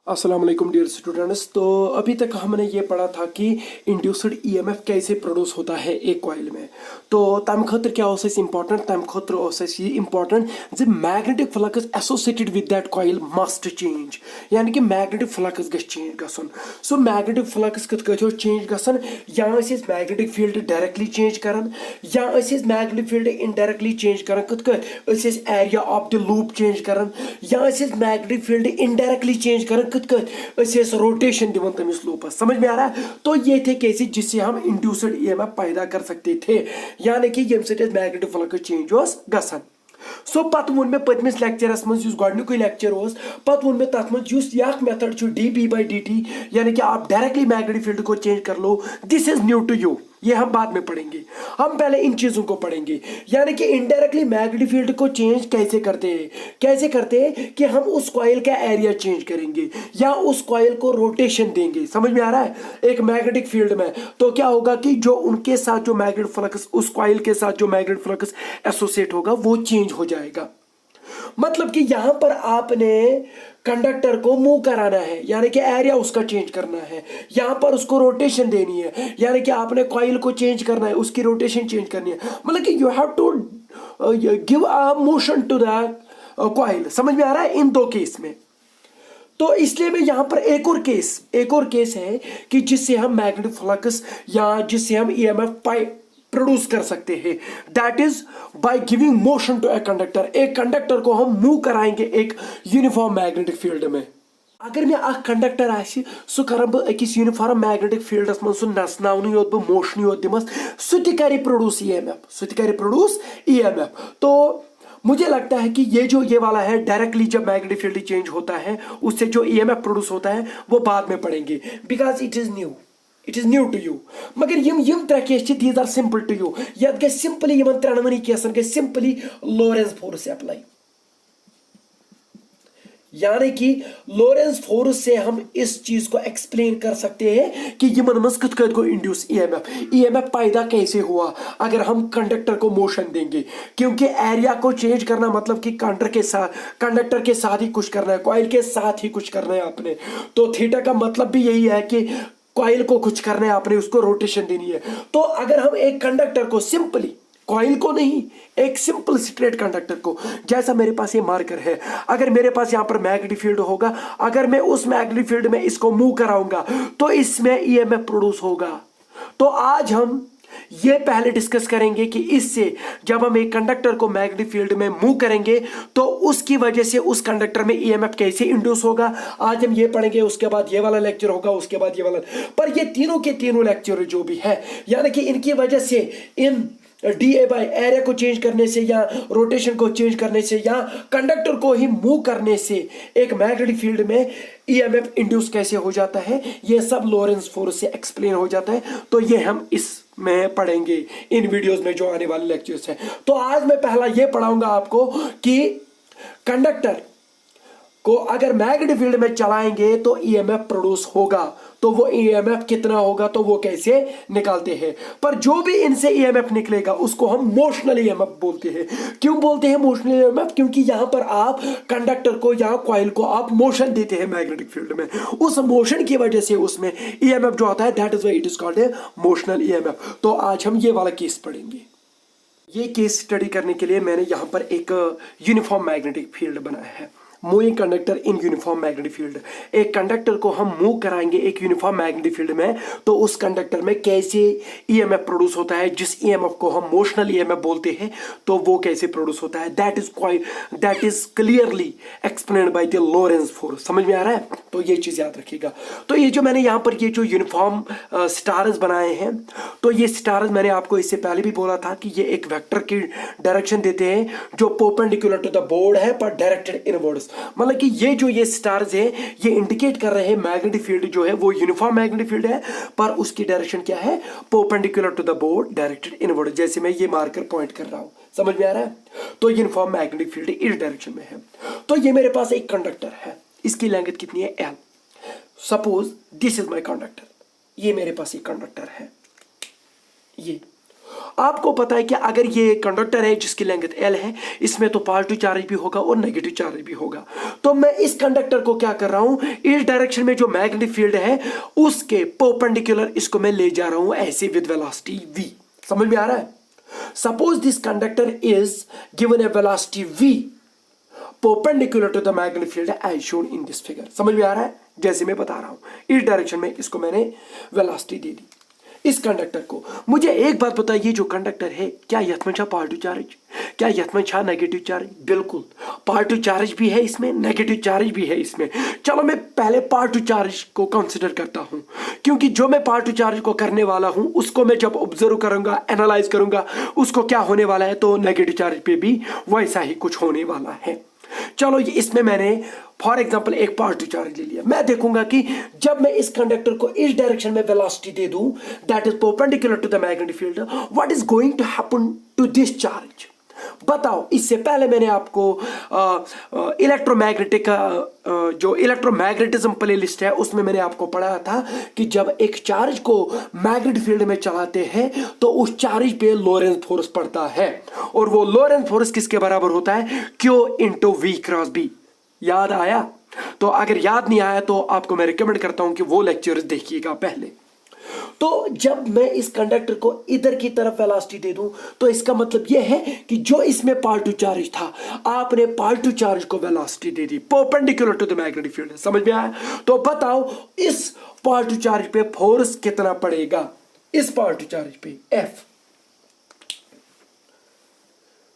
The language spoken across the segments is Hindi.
अस्सलाम वालेकुम डियर स्टूडेंट्स। तो अभी तक हमने ये पढ़ा था कि इंड्यूस्ड ईएमएफ कैसे प्रोड्यूस होता है एक कॉइल में। तो तम खतर क्या इंपॉर्टेंट तम खतर ये इंपॉर्टेंट जो magnetic flux associated with that coil must change, यानी कि मैग्नेटिक फ्लक्स गछ चेंज गसन। सो मैग्नेटिक फ्लक्स कत चेंज गसन, या मैग्नेटिक फील्ड डायरेक्टली चेंज करान या मैग्नेटिक फील्ड इनडायरेक्टली चेंज करान कत area of the loop change करान या मैग्नेटिक फील्ड इनडायरेक्टली चेंज करान रोटेशन दिवन तमिस लूपस। समझ में आ रहा है? तो ये थे केसेस जिससे हम इंड्यूस्ड ईएमएफ पैदा कर सकते थे, यानी कि यम सट मैग्नेटिक फ्लक्स चेंज ओस गसन। सो पत वोन मे पतमिस लेक्चरस मज गोडनुकुई लेक्चर ओस, पत वोन मे तथ मज युस यक मेथड छु dp/dt, यानी कि आप डायरेक्टली मैग्नेटिक फील्ड को चेंज कर लो। This is new to you, ये हम बाद में पढ़ेंगे। हम पहले इन चीजों को पढ़ेंगे, यानी कि इनडायरेक्टली मैग्नेटिक फील्ड को चेंज कैसे करते हैं। कैसे करते हैं कि हम उस कॉइल का एरिया चेंज करेंगे या उस कॉइल को रोटेशन देंगे। समझ में आ रहा है? एक मैग्नेटिक फील्ड में तो क्या होगा कि जो उनके साथ जो मैग्नेटिक फ्लक्स, उस कॉइल के साथ जो मैग्नेटिक फ्लक्स एसोसिएट होगा वो चेंज हो जाएगा। मतलब कि यहां पर आपने कंडक्टर को मूव कराना है, यानी कि एरिया उसका चेंज करना है। यहां पर उसको रोटेशन देनी है, यानी कि आपने कॉइल को चेंज करना है, उसकी रोटेशन चेंज करनी है। मतलब कि you have to give a motion to the coil. समझ में आ रहा है? इन दो केस में। तो इसलिए मैं यहां पर एक और केस है कि जिससे हम मैग्नेटिक फ्लक्स या जिससे हम ईएमएफ प्रोड्यूस कर सकते हैं, that is by giving motion to a conductor. एक कंडक्टर को हम मूव कराएंगे एक यूनिफॉर्म मैग्नेटिक फील्ड में। अगर मैं अख कंडक्टर आसि सु कर बह अकिस यूनिफॉर्म मैग्नेटिक फील्डस मन सु नसनावनी योत बह मोशन योत दिमस, सु ति करे प्रोड्यूस ईएमएफ। तो मुझे लगता है कि ये वाला है डायरेक्टली जब मैग्नेटिक फील्ड चेंज होता है उससे जो ईएमएफ प्रोड्यूस होता है वो बाद में पढ़ेंगे, because it is new to you. मगर यम त्रे केस these are simple to you. यत गै सिंपली यमन त्रेनवनी केसन गै सिंपली लोरेंस फोर्स अप्लाई, यानी कि लोरेंस फोर्स से हम इस चीज को एक्सप्लेन कर सकते हैं कि यमन मज कत को इंड्यूस ईएमएफ पैदा कैसे हुआ अगर हम कंडक्टर को मोशन देंगे। क्योंकि एरिया को चेंज करना मतलब कि कंडक्टर के साथ ही कुछ करना है, कॉइल के साथ ही कुछ करना है आपने। तो थीटा का मतलब भी यही है कि कॉइल को कुछ करना है आपने, उसको रोटेशन देनी है। तो अगर हम एक कंडक्टर को सिंपली, कॉइल को नहीं, एक सिंपल स्ट्रेट कंडक्टर को, जैसा मेरे पास ये मार्कर है, अगर मेरे पास यहां पर मैग्नेटिक फील्ड होगा, अगर मैं उस मैग्नेटिक फील्ड में इसको मूव कराऊंगा तो इसमें ईएमएफ प्रोड्यूस होगा। तो आज हम ये पहले डिस्कस करेंगे कि इससे जब हम एक कंडक्टर को मैग्नेटिक फील्ड में मूव करेंगे तो उसकी वजह से उस कंडक्टर में ईएमएफ कैसे इंड्यूस होगा। आज हम ये पढ़ेंगे, उसके बाद ये वाला लेक्चर होगा, उसके बाद ये वाला। पर ये तीनों के तीनों लेक्चर जो भी है, यानी कि इनकी वजह से, इन डीए बाई एरिया को चेंज करने से या रोटेशन को चेंज करने से या कंडक्टर को ही मूव करने से एक मैग्नेटिक फील्ड में ईएमएफ इंड्यूस कैसे हो जाता है, ये सब लोरेंस फोर्स से एक्सप्लेन हो जाता है। तो ये हम इसमें पढ़ेंगे इन वीडियोस में जो आने वाले लेक्चर्स हैं। तो आज मैं पहला ये पढ़ाऊंगा आपको कि कंडक्टर को अगर मैग्नेटिक फील्ड में चलाएंगे तो ईएमएफ प्रोड्यूस होगा, तो वो ईएमएफ कितना होगा तो वो कैसे निकालते हैं। पर जो भी इनसे ईएमएफ निकलेगा उसको हम मोशनल ईएमएफ बोलते हैं। क्यों बोलते हैं मोशनल ईएमएफ? क्योंकि यहां पर आप कंडक्टर को या कॉइल को आप मोशन देते हैं मैग्नेटिक फील्ड में, उस मोशन की वजह से उसमें ईएमएफ जो आता है, that is why it is called a motional EMF. तो आज हम ये वाला केस पढ़ेंगे। ये केस स्टडी करने के लिए मैंने यहां पर एक यूनिफॉर्म मैग्नेटिक फील्ड बनाया है, moving conductor in uniform magnetic field. एक कंडक्टर को हम मूव कराएंगे एक यूनिफॉर्म मैग्नेटिक फील्ड में, तो उस कंडक्टर में कैसे ईएमएफ प्रोड्यूस होता है, जिस ईएमएफ को हम मोशनल ईएमएफ बोलते हैं, तो वो कैसे प्रोड्यूस होता है, that is clearly explained by the Lorentz force. समझ में आ रहा है? तो ये चीज याद रखिएगा। तो ये जो मैंने यहाँ पर ये जो यूनिफॉर्म स्टार्स बनाए हैं, तो ये स्टार्स मैंने आपको इससे पहले भी बोला था कि ये एक वेक्टर की डायरेक्शन देते हैं जो परपेंडिकुलर टू द बोर्ड है पर डायरेक्टेड इनवर्ड्स। मतलब कि ये स्टार्स है ये इंडिकेट कर रहे हैं मैग्नेटिक फील्ड जो है वो यूनिफॉर्म मैग्नेटिक फील्ड है, पर उसकी डायरेक्शन क्या है, perpendicular to the board directed inward. जैसे मैं ये मार्कर पॉइंट कर रहा हूं, समझ में आ रहा है? तो यूनिफॉर्म मैग्नेटिक फील्ड इस डायरेक्शन में है। तो ये मेरे पास एक कंडक्टर है, इसकी लेंथ कितनी है, L। Suppose this is my conductor, ये मेरे पास एक कंडक्टर है ये। आपको पता है कि अगर ये कंडक्टर है जिसकी लेंथ L है, इसमें तो पॉजिटिव चार्ज भी होगा और नेगेटिव चार्ज भी होगा। तो मैं इस कंडक्टर को क्या कर रहा हूं, इस डायरेक्शन में जो मैग्नेटिक फील्ड है उसके परपेंडिकुलर इसको मैं ले जा रहा हूं ऐसे विद वेलोसिटी v। समझ में आ रहा है? Suppose this conductor is given a velocity v perpendicular to the magnetic field as shown in this figure. समझ में आ रहा है? जैसे मैं बता रहा हूं, इस डायरेक्शन में इसको मैंने वेलोसिटी दे दी इस कंडक्टर को। मुझे एक बात बताइए, जो कंडक्टर है क्या यथ में छा पॉजिटिव चार्ज, क्या यथ में छा नेगेटिव चार्ज? बिल्कुल, पॉजिटिव चार्ज भी है इसमें, नेगेटिव चार्ज भी है इसमें। चलो मैं पहले पॉजिटिव चार्ज को कंसीडर करता हूं, क्योंकि जो मैं पॉजिटिव चार्ज को करने वाला हूं उसको मैं जब ऑब्जर्व करूंगा, एनालाइज करूंगा, उसको क्या होने वाला है, तो नेगेटिव चार्ज पे भी वैसा ही कुछ होने वाला है। चलो ये इसमें मैंने फॉर एग्जांपल एक पॉजिटिव चार्ज ले लिया। मैं देखूंगा कि जब मैं इस कंडक्टर को इस डायरेक्शन में वेलोसिटी दे दूं that is perpendicular to the magnetic field, what is going to happen to this charge. बताओ, इससे पहले मैंने आपको इलेक्ट्रोमैग्नेटिक जो इलेक्ट्रोमैग्नेटिज्म प्लेलिस्ट है उसमें मैंने आपको पढ़ाया था कि जब एक चार्ज को मैग्नेटिक फील्ड में चलाते हैं तो उस चार्ज पे लोरेंज फोर्स पड़ता है, और वो लोरेंज फोर्स किसके बराबर होता है, Q into V cross B. याद आया? तो अगर याद नहीं आया तो आपको मैं रिकमेंड करता हूं कि वो लेक्चर देखिएगा पहले। तो जब मैं इस कंडक्टर को इधर की तरफ वेलोसिटी दे दूं तो इसका मतलब यह है कि जो इसमें पॉजिटिव चार्ज था, आपने पॉजिटिव चार्ज को वेलोसिटी दे दी perpendicular to the magnetic field. समझ में आया? तो बताओ इस पॉजिटिव चार्ज पे फोर्स कितना पड़ेगा, इस पॉजिटिव चार्ज पे F।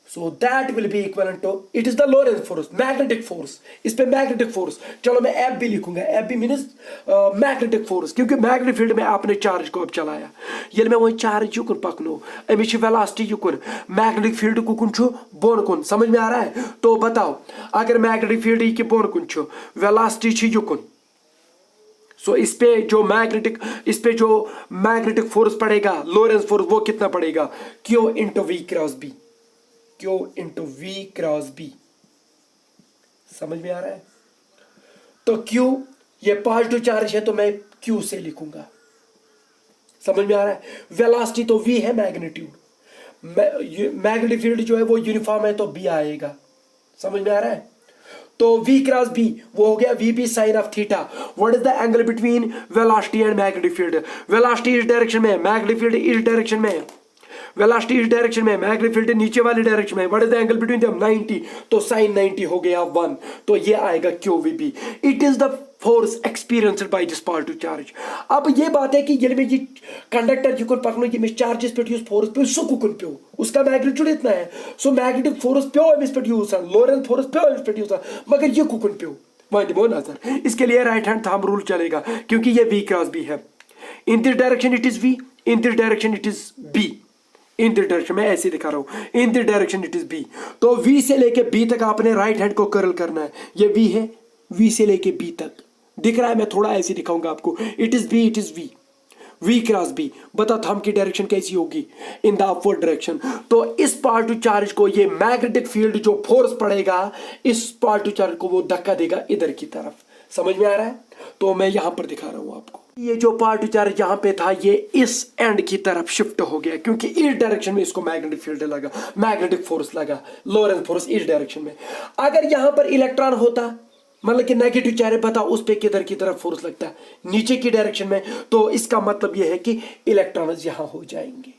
So that will be equivalent to, it is the Lorentz force, magnetic force। इस पे मैग्नेटिक फोर्स, चलो मैं F भी लिखूंगा, F भी मीन्स मैग्नेटिक फोर्स, क्योंकि मैग्नेटिक फील्ड में आपने चार्ज को अब चलाया, ये मैं वही charge युकुन पकनो, Amish velocity युकुन, magnetic field cocoon छु बोन कुन। समझ में आ रहा है? तो बताओ, अगर मैग्नेटिक फील्ड की बोन कुन छु, वेलोसिटी छु युकुन, सो इस पे जो मैग्नेटिक फोर्स पड़ेगा, लोरेंस फोर्स, वो कितना पड़ेगा, Q into V cross B, Q into V cross B. समझ में आ रहा है? तो Q ये पॉजिटिव चार्ज है तो मैं Q से लिखूंगा। समझ में आ रहा है? वेलोसिटी तो V है, मैग्नीट्यूड, मैग्नेटिक फील्ड जो है वो यूनिफॉर्म है तो B आएगा। समझ में आ रहा है? तो V क्रॉस B वो हो गया VB sine of theta. What is the angle between velocity and magnetic field? Velocity इस डायरेक्शन में, मैग्नेटिक फील्ड इस डायरेक्शन में, वेलोसिटी इस डायरेक्शन में, मैग्नेटिक फील्ड नीचे वाली डायरेक्शन में। What is the angle between them? 90, तो साइन 90 हो गया 1, तो ये आएगा QVB। It is the force experienced by this positive charge. अब ये बात है कि ये में कंडक्टर जो कोन पकनो ये में चार्जेस पे यूज फोर्स पे सो कुन पे उसका मैग्नीट्यूड इतना है, सो मैग्नेटिक फोर्स पे इस पे यूज है, लोरेंथ फोर्स पे इस पे यूज है, मगर ये कुन पे वही वो नजर। इसके लिए राइट हैंड थंब रूल चलेगा, क्योंकि ये V क्रॉस B है। In this direction it is V, in this direction it is B। In this direction में ऐसे दिखा रहा हूं, in this direction it is B। तो V से लेके B तक आपने राइट हैंड को कर्ल करना है। ये V है, V से लेके B तक दिख रहा है, मैं थोड़ा ऐसे दिखाऊंगा आपको। It is B, it is V, V cross B। बता थंब की डायरेक्शन कैसी होगी, इन द अपवर्ड डायरेक्शन। तो इस पॉजिटिव चार्ज को ये मैग्नेटिक फील्ड जो फोर्स पड़ेगा, इस पॉजिटिव चार्ज को वो धक्का देगा इधर की तरफ। समझ में आ रहा है? तो मैं यहां पर दिखा रहा हूं आपको, ये जो पॉजिटिव चार्ज यहां पे था ये इस एंड की तरफ शिफ्ट हो गया, क्योंकि इस डायरेक्शन में इसको मैग्नेटिक फील्ड लगा, मैग्नेटिक फोर्स लगा, लोरेंथ फोर्स इस डायरेक्शन में। अगर यहां पर इलेक्ट्रॉन होता, मतलब कि नेगेटिव चार्ज, बता उस पे किधर की तरफ फोर्स लगता है, नीचे की डायरेक्शन में। तो इसका मतलब यह है कि इलेक्ट्रॉन यहां हो जाएंगे।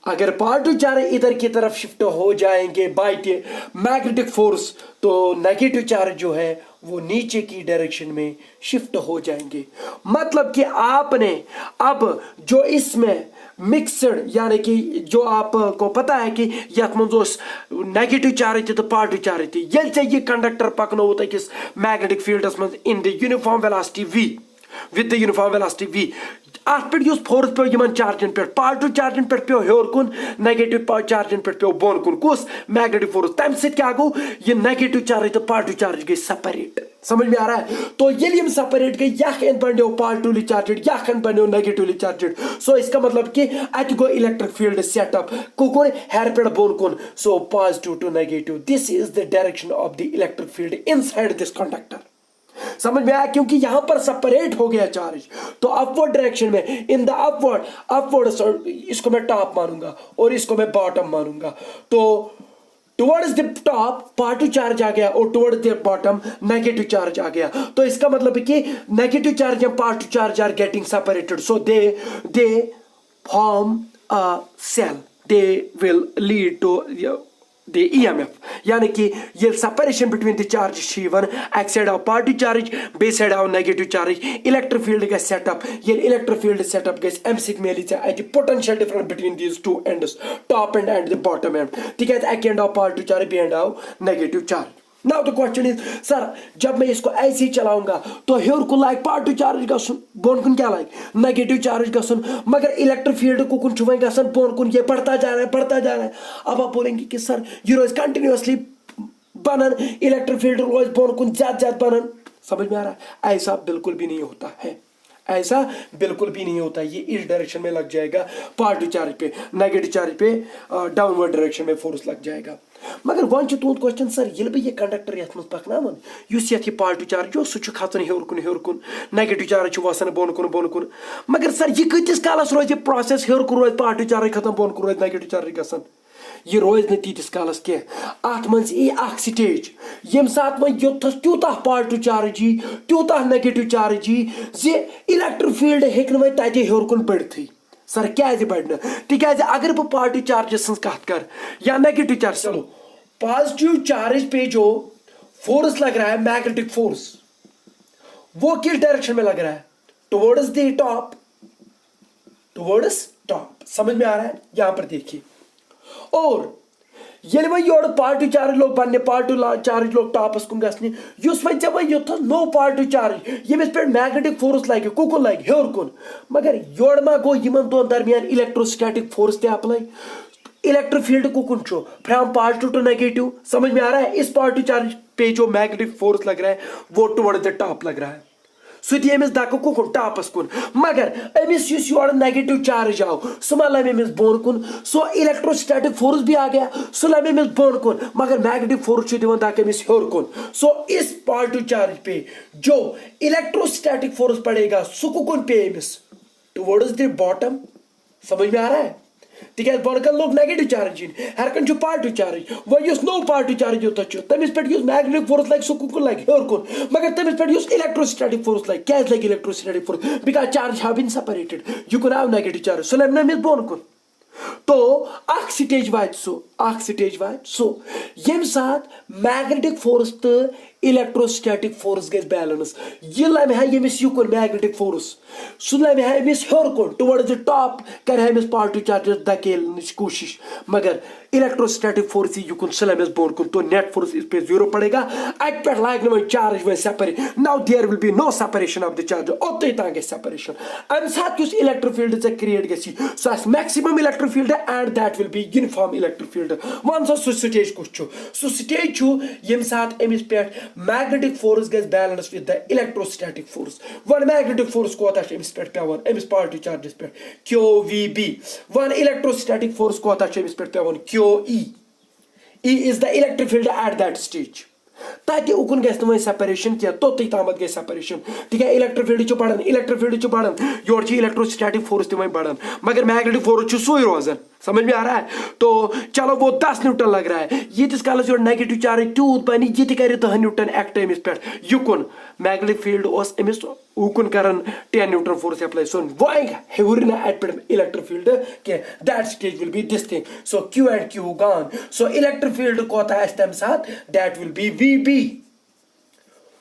अगर पॉजिटिव चार्ज इधर की तरफ शिफ्ट हो जाएंगे बाय मैग्नेटिक फोर्स, तो नेगेटिव चार्ज जो है वो नीचे की डायरेक्शन में शिफ्ट हो जाएंगे। मतलब कि आपने अब जो इसमें मिक्सड, यानी कि जो आपको पता है कि यथ में जो नेगेटिव चार्ज थी तो पॉजिटिव चार्ज थी, ये कंडक्टर पकनो होता है कि मैग्नेटिक फील्ड में in the uniform velocity V, with the uniform velocity V। अत पे फोर्स पे यमन चार्जन पे, पॉजिटिव चार्जन पे पे हेर कुन, नेगेटिव चार्जन पे पे बोन कुन, कुस मैग्नेटिक फोर्स। तम से क्या गो, ये नेगेटिव चार्ज तो पॉजिटिव चार्ज गई सेपरेट। समझ में आ रहा है? तो ये सेपरेट गई, यह बनो पॉजिटिवली चार्जड, यह बनो नेगेटिवली चार्जड। सो इसका मतलब कि अत गो इलेक्ट्रिक फील्ड सेटअप कुकुन हेर पे बोन कुन, so positive to negative. This is the direction of the electric field inside this conductor. समझ में आया, क्योंकि यहां पर सेपरेट हो गया चार्ज। तो अपवर्ड डायरेक्शन में, इन द अपवर्ड इसको मैं टॉप मानूंगा और इसको मैं बॉटम मानूंगा। तो towards the top positive charge आ गया और towards the bottom negative charge आ गया। तो इसका मतलब है कि negative charge and positive charge are getting separated, so they form a cell, they will lead to the EMF, यानी कि ये separation between the charge C1 X side of positive charge, B side of negative charge, electric field gets set up, ये electric field setup gets M sigma at the potential difference between these two ends, top end and the bottom end, ठीक है, एक end of positive charge, B end of negative charge। Now the question is, sir जब मैं इसको ऐसे ही चलाऊंगा तो हेयर को लाइक पॉजिटिव चार्ज गसन, बोन कुन क्या लाइक नेगेटिव चार्ज गसन, मगर इलेक्ट्रिक फील्ड को कुन छुए गसन बोन कुन ये बढ़ता जा रहा है। अब आप बोलेंगे कि सर ये रोज कंटिन्यूअसली बनन, इलेक्ट्रिक फील्ड रोज बोन कुन ज्यादा बनन। समझ में आ रहा है? ऐसा बिल्कुल भी नहीं होता है, ऐसा बिल्कुल भी नहीं होता। ये इस डायरेक्शन में लग जाएगा पॉजिटिव चार्ज पे, नेगेटिव चार्ज पे डाउनवर्ड डायरेक्शन में फोर्स लग जाएगा। मगर वन तुद क्वेश्चन, सर ये ये कंडक्टर ये पकनान ये पॉजिटिव चार्ज हो सह खन हेर कुन, नेगेटिव चार्ज वसान बोन कुन, मगर सर यह कतिस कालस रोज प्रोसेस हेर कुन रोज पॉजिटिव चार्ज खत्म बोन कुन रोज नेगेटिव चार्ज गसान, यह रोज न तीतिस कालस कह। अत मन स्टेज यम सात वो योथस त्यूता पॉजिटिव चार्ज यी त्यूता नेगेटिव चार्ज यी जे इलेक्ट्रिक फील्ड हेक वो तते हेर कुन बढ़थी। सर क्या बढ़ तिकाज अगर बह पॉजिटिव चार्ज कत कर या नेगेटिव चार्ज, चलो पॉजिटिव चार्ज पे जो फोर्स लग रहा है मैग्नेटिक फोर्स, वो किस डायरेक्शन में लग रहा है? Towards the top, towards top. समझ में आ रहा है? यहां पर देखिए, और ये वो योड़ पॉजिटिव चार्ज लोग बनने, पॉजिटिव चार्ज लोग टॉपस कुन गसने, युस वह वे योथ नो पॉजिटिव चार्ज यमिस पे मैग्नेटिक फोर्स लगे कुकुन लगे हेर कुन, मगर योड़ मा गो यमन दोन दरमियान इलेक्ट्रोस्टैटिक फोर्स ते अप्लाई, इलेक्ट्रिक फील्ड कुकुन फ्रॉम पॉजिटिव टू नेगेटिव। समझ में आ रहा है? इस पॉजिटिव चार्ज पे जो मैग्नेटिक फोर्स लग रहा है वो टुवर्ड द टॉप लग रहा है, सह धक् कुकुन टॉपस कुन, मगर अमिस योर नेगेटिव चार्ज आओ सह मा लम अमिस बोन कुन, सो इलेक्ट्रोस्टैटिक फोर्स भी आ गया, सह लम अमिस बोन कुन, मगर मैग्नेटिक फोर्स दिवान धक् अमिस हेर कुन। सो इस पॉजिटिव चार्ज पे जो इलेक्ट्रोस्टैटिक फोर्स पड़ेगा सह कुकुन पे अमिस टुवर्ड्स द बॉटम। समझ में आ रहा है? तिकाज बोनकन लोग नेगेटिव चार्ज हरकन पॉजिटिव चार्ज, वो नो पॉजिटिव चार्ज योत तमिस पे मैग्नेटिक फोर्स लगे सह कुकुन लगे हेर कुन, मगर तमिस पे इलेक्ट्रोस्टैटिक फोर्स लगे क्या लगे electrostatic force because charge have been separated, यू कुन हैव नेगेटिव चार्ज सो लम नमिस बोन कुन। तो अख स्टेज वात सो यम साथ मैग्नेटिक फोर्स तो इलेक्ट्रोस्टैटिक फोर्स गई बैलेंस, यह लम यमिस युकुन मैग्नेटिक फोर्स सह लम अमिस हेर कुन टुवर्ड्स द टॉप कर अमिस पॉजिटिव चार्जस धकेलने कोशिश, मगर इलेक्ट्रोस्टैटिक फोर्स युकुन सह लम बोन कुन, तो नेट फोर्स इस पे जीरो पड़ेगा। अत पे लाग वो चार्ज वो separate, now there will be no separation of the charge, ओत तान गई सेपरेशन। अम साथ इलेक्ट्रिक फील्ड क्रिएट गई सह maximum electric field and that will be uniform electric field. One सा सह स्टेज कुछ सह स्टेज यम साथ अमिस पे मैग्नेटिक फोर्स गई balance with the electrostatic force. One magnetic force कोता अमिस पे पेवन अमिस पॉजिटिव चार्जस पे QVB, वन इलेक्ट्रोस्टैटिक फोर्स कोता अमिस पे पेवन QE। E is the electric field at that stage, ताकि उकुन गस वो सेपरेशन किया तो तमत गई सेपरेशन, ठीक है। इलेक्ट्रिक फील्ड बढ़ान, इलेक्ट्रिक फील्ड बढ़ान, योर इलेक्ट्रोस्टैटिक फोर्स तम बढ़ान, मगर मैग्नेटिक फोर्स सुई रोजान। समझ में आ रहा है? तो चलो वो 10 न्यूटन लग रहा है, ये काल जो नेगेटिव चार्ज तूत बन ये कर 10 न्यूटन एक्ट अमिस पे युकुन मैग्नेटिक फील्ड अमिस उकुन कर 10 न्यूटन फोर्स अप्लाई, सो वो एट पे इलेक्ट्रिक फील्ड के that stage will be this thing, so Q and Q gone, so electric field कोता तम साथ that will be VB,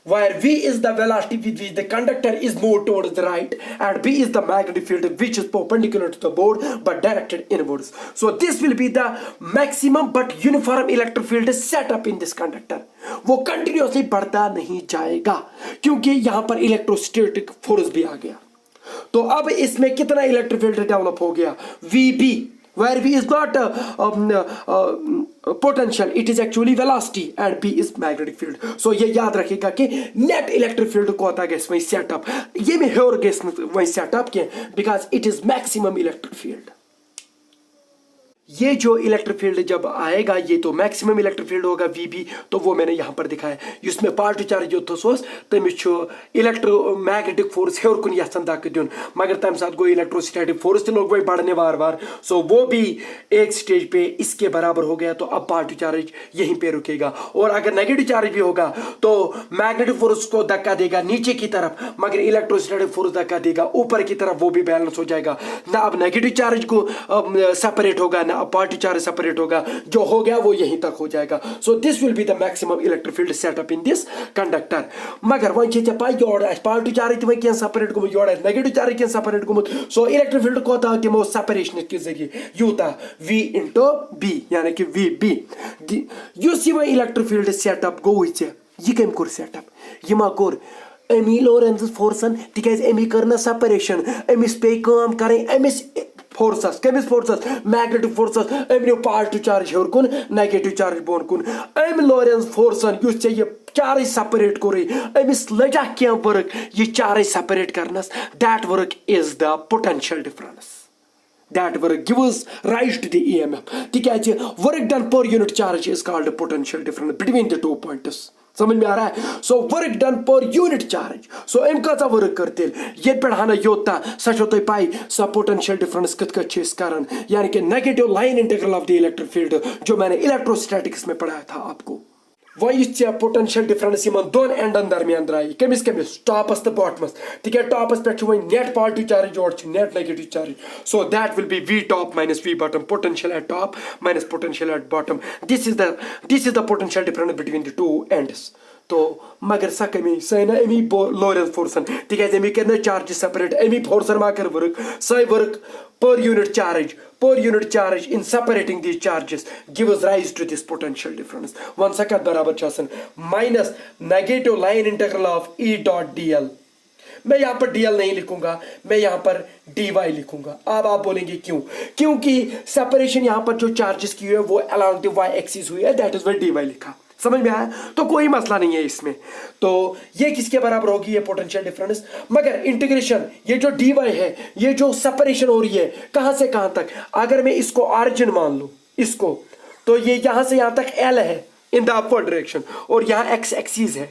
where V is the velocity with which the conductor is moved towards the right and B is the magnetic field which is perpendicular to the board but directed inwards. So this will be the maximum but uniform electric field set up in this conductor. वो continuously बढ़ता नहीं जाएगा क्योंकि यहाँ पर इलेक्ट्रोस्टैटिक फोर्स भी आ गया। तो अब इसमें कितना इलेक्ट्रिक फील्ड डेवलप हो गया? VB, where V is not potential, it is actually velocity and B is magnetic field. So ये याद रखिएगा कि net electric field को आता है वही सेटअप, ये में हेयर गेस वही सेटअप के because it is maximum electric field. ये जो इलेक्ट्रिक फील्ड जब आएगा ये तो मैक्सिमम इलेक्ट्रिक फील्ड होगा VB, तो वो मैंने यहाँ पर दिखाया इसमें पॉजिटिव चार्ज जो थोस तमिस इलेक्ट्रोमैग्नेटिक फोर्स हेर कुन यहां धक् दिन मगर तम साथ गो इलेक्ट्रोस्टैटिक फोर्स तो लोग वही बढ़ने वार वार, सो वो भी एक स्टेज पे इसके बराबर हो गया। तो अब पॉजिटिव चार्ज यहीं पे रुकेगा, और अगर नेगेटिव चार्ज भी होगा तो मैग्नेटिक फोर्स को धक्का देगा नीचे की तरफ, मगर इलेक्ट्रोस्टैटिक फोर्स धक्का देगा ऊपर की तरफ, वो भी बैलेंस हो जाएगा ना। अब नेगेटिव चार्ज को सेपरेट होगा ना पॉजिटिव चार्ज सेपरेट होगा, जो हो गया वो यहीं तक हो जाएगा। So this will be the maximum electric field setup in this conductor. मगर वह पाई योर पॉजिटिव चार्ज तक क्या सेपरेट गुमुत, योर नेगेटिव चार्ज क्या सेपरेट गुमुत, सो इलेक्ट्रिक फील्ड को तमो सेपरेशन के जरिए यूता V इंटू B यानी कि VB। युस ये इलेक्ट्रिक फील्ड सेटअप गो ये कम कोर सेटअप यह कोर अमी लोरेंस फोर्सन तिकाज अमी कर ना सेपरेशन, अमिस पे काम करें अमिस फोर्सस कमिस फोर्सस मैग्नेटिक फोर्सस अमो पॉजिटिव चार्ज हेर कुन नेगेटिव चार्ज बोन कुन अम लोरेंस फोर्सन युस ये चार सेपरेट कोरे अमिस लजा क्या वर्क ये चार separate Karan's, that work is the potential difference, that work gives rise to the EMF। तिकाज work done per unit charge is called potential difference between the two points। समझ में आ रहा है? So work done per unit charge, so अम कचा वर्क करते ये पे हना योता सो तुम पाई स पोटेंशियल डिफरेंस कत कर, यानी कि negative line integral of the electric field जो मैंने इलेक्ट्रोस्टैटिक्स में पढ़ाया था आपको। वह पोटेंशियल डिफरेंस दोन एंडन दरमियान द्राई कमिस कमिस टॉपस तो बॉटमस तिक टॉपस पे नेट पॉजिटिव चार्ज और net negative charge, so that will be V top minus V bottom, potential at top minus potential at bottom। this is the potential difference between the two ends। तो मगर सा कमी सना अमी लोरेंस फोर्सन तिकाज अमी कर चार्ज सेपरेट अमी फोर्सन मा कर वर्क सही work per unit charge in separating these charges gives rise to this potential difference। वन सा कत बराबर छासन minus negative line integral of E dot dl। मैं यहाँ पर dl नहीं लिखूंगा, मैं यहाँ पर dy लिखूंगा। अब आप बोलेंगे क्यों? क्योंकि सेपरेशन यहाँ पर जो चार्जेस की हुई है वो अलोंग द y एक्सिस हुई है, दैट इज वाई dy लिखा। समझ में आया? तो कोई मसला नहीं है इसमें। तो ये किसके बराबर होगी ये पोटेंशियल डिफरेंस, मगर इंटीग्रेशन ये जो dy है ये जो सेपरेशन हो रही है कहां से कहां तक, अगर मैं इसको ऑरिजिन मान लूं इसको, तो ये यहां से यहां तक L है इन द अपवर्ड डायरेक्शन और यहां x एक्सिस है,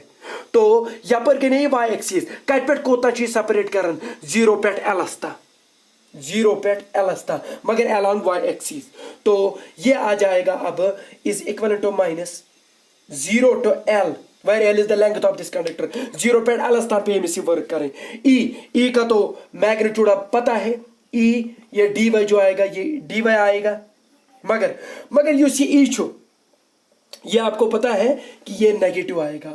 तो यहाँ पर नहीं y एक्सिस कत पे कोता चीज सेपरेट कर 0 पे L अस्ता 0 पे L अस्ता मगर अलोंग y एक्सिस, तो ये आ जाएगा अब is equal to minus 0 to L where L is the length of this conductor, 0 पे L स्थान पे इसी वर्क करें। E का तो मैग्नीट्यूड अब पता है, E ये dy जो आएगा ये dy आएगा, मगर यू सी E छो ये आपको पता है कि ये नेगेटिव आएगा।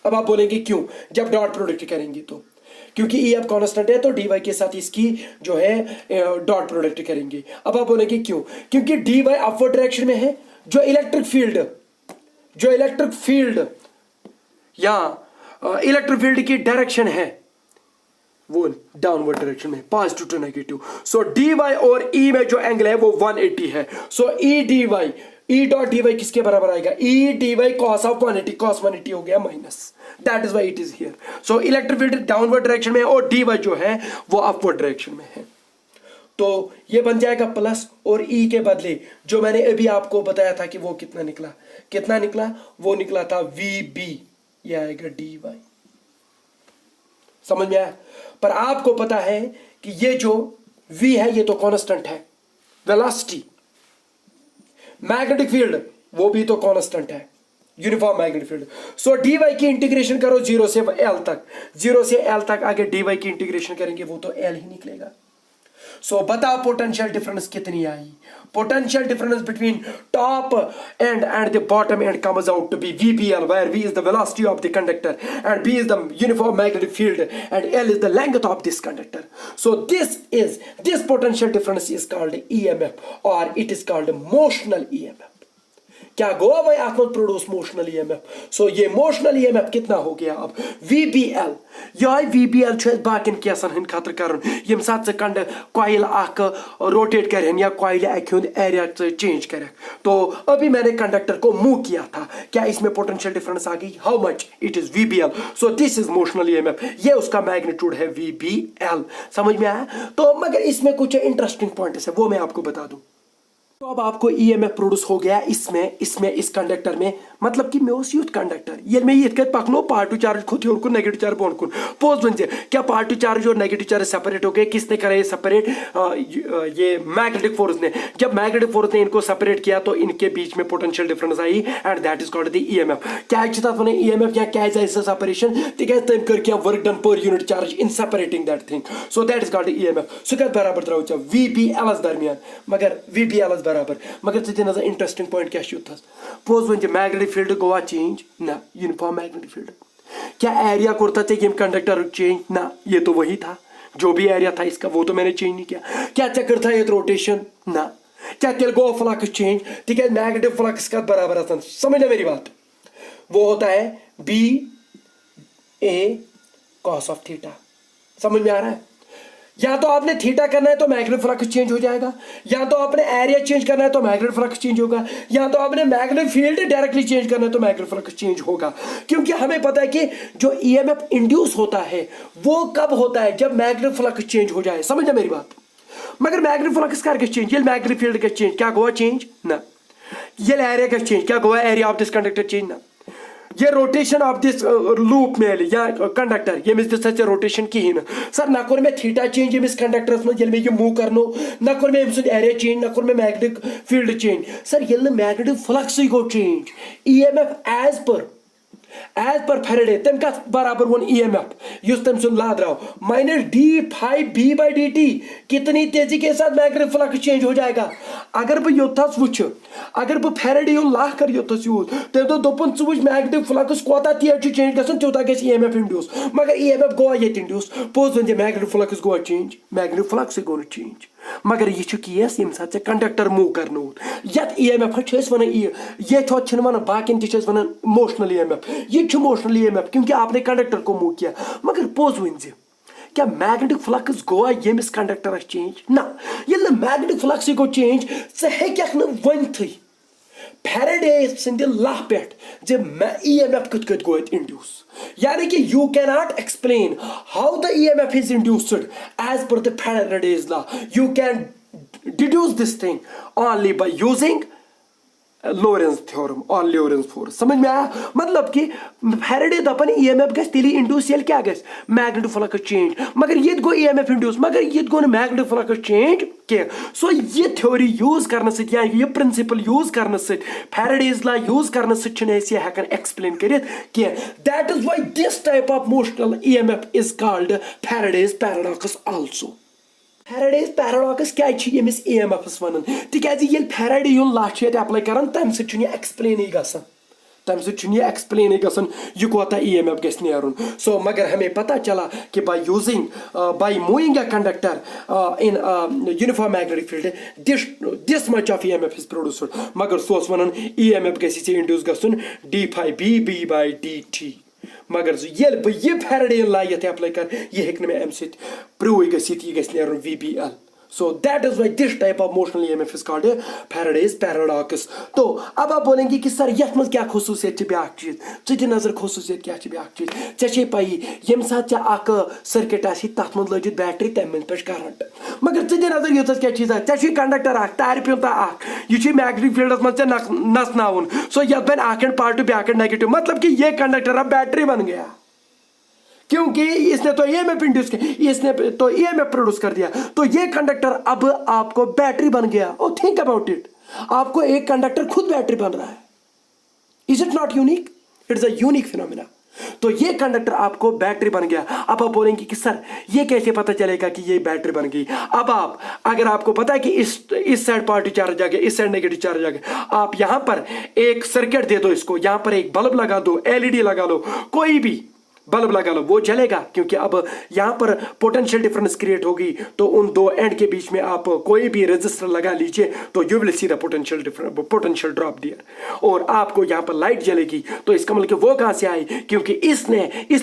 अब आप बोलेंगे क्यों? जब डॉट प्रोडक्ट करेंगे तो क्योंकि E अब कांस्टेंट है तो dy के साथ इसकी जो है डॉट प्रोडक्ट करेंगे। अब आप बोलेंगे क्यों? क्योंकि dy अपवर्ड डायरेक्शन में है, जो इलेक्ट्रिक फील्ड या इलेक्ट्रिक फील्ड की डायरेक्शन है वो डाउनवर्ड डायरेक्शन में, पॉजिटिव टू नेगेटिव। सो dy और E में जो एंगल है वो 180 है। सो E डॉट dy किसके बराबर आएगा? E dy cos of 180, cos 180 हो गया minus, that is why it is here. So electric field downward direction में और dy जो है वो अपवर्ड डायरेक्शन में है, तो ये बन जाएगा प्लस, और E के बदले जो मैंने अभी आपको बताया था कि वो कितना निकला वो निकला था VB, ये आएगा dy। समझ में आया? पर आपको पता है कि ये जो V है ये तो कांस्टेंट है, वेलोसिटी मैग्नेटिक फील्ड वो भी तो कांस्टेंट है, यूनिफॉर्म मैग्नेटिक फील्ड। सो dy की इंटीग्रेशन करो 0 से L तक, 0 से L तक आगे dy की इंटीग्रेशन करेंगे वो तो L ही निकलेगा। सो बताओ पोटेंशियल डिफरेंस कितनी आई? Potential difference between top end the bottom end comes out to be VBL, where V is the velocity of the conductor and B is the uniform magnetic field and L is the length of this conductor। So this potential difference is called EMF or it is called motional EMF। क्या गोवा भाई आत्मत प्रोड्यूस मोशनल EMF। सो ये मोशनल EMF कितना हो गया अब? VBL। यह VBL छ बाकिन केसन हन खातर करन यम साथ से कंड कॉइल आक रोटेट करन या कॉइल आक हुन एरिया चेंज करे, तो अभी मैंने कंडक्टर को मूव किया था, क्या इसमें पोटेंशियल डिफरेंस आ गई? How much? It is VBL। So this is motional EMF, ये उसका मैग्नीट्यूड है VBL। समझ में आया? तो मगर इसमें कुछ इंटरेस्टिंग पॉइंट्स है वो मैं आपको बता दूं। तो अब आपको ईएमएफ प्रोड्यूस हो गया इसमें इस कंडक्टर में, मतलब कि मे ओस यूथ कंडक्टर ये मैं ये पकनो पॉजिटिव चार्ज खुद और कुन नेगेटिव चार्ज बोन कुन पोज वन क्या पॉजिटिव चार्ज और नेगेटिव चार्ज सेपरेट हो गए, किसने करा ये सेपरेट, ये मैग्नेटिक फोर्स ने। जब मैग्नेटिक फोर्स ने इनको सेपरेट किया तो इनके बीच में पोटेंशियल डिफरेंस आई and that is called the EMF. क्या वन ईएमएफ या क्या सेपरेशन तम कर क्या work done per unit charge in separating that thing, so that is called EMF. सो क्या बराबर त्रो VBL दरमियान मगर VBL बराबर मगर नजर इंटरेस्टिंग पॉइंट क्या पोज वन मैग्नेटिक फील्ड गोवा चेंज ना यूनिफॉर्म मैग्नेटिक फील्ड। क्या एरिया करता था ये कंडक्टर चेंज ना, ये तो वही था जो भी एरिया था इसका वो तो मैंने चेंज नहीं किया। क्या चक्कर था ये रोटेशन ना, क्या तेल गो फ्लक्स चेंज ठीक है मैग्नेटिक फ्लक्स का बराबर आता समझना मेरी बात, वो होता है BA cos ऑफ थीटा। समझ में आ रहा है? या तो आपने थीटा करना है तो मैग्नेटिक फ्लक्स चेंज हो जाएगा, या तो आपने एरिया चेंज करना है तो मैग्नेटिक फ्लक्स चेंज होगा, या तो आपने मैग्नेटिक फील्ड डायरेक्टली चेंज करना है तो मैग्नेटिक फ्लक्स चेंज होगा। क्योंकि हमें पता है कि जो ईएमएफ इंड्यूस होता है वो कब होता है, जब मैग्नेटिक फ्लक्स चेंज हो जाए। समझना मेरी बात? मगर मैग्नेटिक फ्लक्स कर चेंज ये मैग्नेटिक फील्ड का चेंज क्या गोवा चेंज ना, ये एरिया का चेंज क्या Goa area of this conductor change ना, ये रोटेशन ऑफ दिस लूप में या कंडक्टर ये मिस दिस रोटेशन कहीं सर ना कोर में थीटा चेंज ये मिस कंडक्टरस में ये मैं मूव करनो ना कोर में एरिया चेंज ना कोर में मैग्नेटिक फील्ड चेंज। सर ये मैग्नेटिक फ्लक्स गो change EMF as per Faraday तम का बराबर वन ईएमएफ युस तम सुन ला द्राव माइनस d⁵b/dt कितनी तेजी के साथ मैग्नेटिक फ्लक्स चेंज हो जाएगा। अगर बह योथस वुच अगर बह फेरेडे यो लाह कर योथस यूज तम तो दोपन छु वुच मैग्नेटिक फ्लक्स कोता तेज चेंज गसन त्योता गस ईएमएफ इंड्यूस, मगर ईएमएफ गो ये इंड्यूस पोज वन मैग्नेटिक फ्लक्स गो चेंज मैग्नेटिक फ्लक्स गो चेंज। मगर यह केस ये सात कंडक्टर मूव कर ये ईएमएफ वन ये वन बाकी वन मोशनल ईएमएफ ये मोशनल ईएमएफ क्योंकि आपने कंडक्टर को मूव किया। मगर पोज वन क्या मैग्नेटिक फ्लक्स गोवा यमिस कंडक्टर चेंज ना, ये मैग्नेटिक फ्लक्स गो चेंज वन वनथ फेरेडे सिंद लाह पे ईएमएफ कत गो इंड्यूस, यानी कि you can not explain how the EMF is induced as per the Faraday's law, you can deduce this thing only by using Lorentz theorem और लोरेंस फोर्स। समझ में आया? मतलब कि फेरेडे दपन ईएमएफ गस तेली इंड्यूस ये क्या गस मैग्नेटिक फ्लक्स चेंज, मगर ये गो ईएमएफ इंड्यूस मगर ये गो मैग्नेटिक फ्लक्स चेंज के। सो ये थ्योरी यूज करने से या ये प्रिंसिपल यूज करने से फेरेडेज लॉ यूज करने से ये हेकन एक्सप्लेन करित कि that is why this type of motional EMF is called Faraday's paradox also. Faraday's paradox क्या यमिस ईएमएफ वन तिकाज ये फेरेडे युन लॉ एप्लाई करान तम से एक्सप्लेन गसन तम से एक्सप्लेन गसन यह कोता ईएमएफ गस नेरुन। सो मगर हमें पता चला कि by using by moving a conductor in uniform magnetic field this much of EMF is produced, मगर सो वन ईएमएफ गस इंड्यूस गसन d⁵b/dt। मगर ये फेरेडे लॉ ये अप्लाई कर ये हेक मे अम प्रूव गस VBL। So that is why this type of motional EMF is called a Faraday's paradox। तो अब आप बोलेंगे कि सर यथ मज क्या खसूसियत ब्याक चीज चि नजर खसूसियत क्या ब्याक चीज चे पाई यम साथ अक सर्किट तथ मज लगित बैटरी तम पे करंट, मगर चे नजर योत क्या चीज चे कंडक्टर तार प्यूता यह मैग्नेटिक फील्ड मज नसनावन। सो ये बन and positive back and negative, मतलब कि ये कंडक्टर अब बैटरी बन गया क्योंकि इसने तो ईएमएफ इंड्यूस किया, इसने तो ईएमएफ प्रोड्यूस कर दिया, तो ये कंडक्टर अब आपको बैटरी बन गया। ओ थिंक अबाउट इट, आपको एक कंडक्टर खुद बैटरी बन रहा है। Is it not unique? It's a unique phenomena. तो ये कंडक्टर आपको बैटरी बन गया। अब आप बोलेंगे कि सर ये कैसे पता चलेगा कि ये बैटरी बन गई? अब आप अगर आपको पता है कि इस साइड पॉजिटिव चार्ज आ गया, इस साइड नेगेटिव चार्ज आ गया, आप यहां पर एक सर्किट दे दो, इसको यहां पर एक बल्ब लगा दो, एलईडी लगा लो, कोई भी बल्ब लगा लो, वो जलेगा क्योंकि अब यहां पर पोटेंशियल डिफरेंस क्रिएट होगी। तो उन दो एंड के बीच में आप कोई भी रेजिस्टर लगा लीजिए तो you will see the potential drop there, और आपको यहां पर लाइट जलेगी। तो इसका मतलब कि वो कहां से आई? क्योंकि इस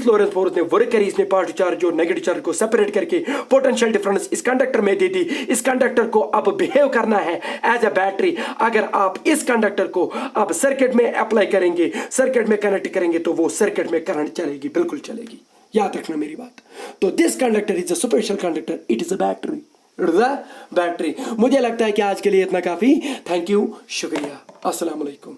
लोरेंस फोर्स ने वर्क करी, इसने पॉजिटिव चार्ज और नेगेटिव चार्ज को सेपरेट करके पोटेंशियल डिफरेंस इस कंडक्टर में दे दी। इस कंडक्टर को अब बिहेव करना है एज अ बैटरी। अगर आप इस कंडक्टर को अब सर्किट में अप्लाई करेंगे, सर्किट में कनेक्ट करेंगे, तो वो सर्किट में करंट चलेगी, बिल्कुल चलेगी। याद रखना मेरी बात। तो this conductor is a special conductor, it is a battery. Battery. मुझे लगता है कि आज के लिए इतना काफी। थैंक यू, शुक्रिया, अस्सलाम वालेकुम।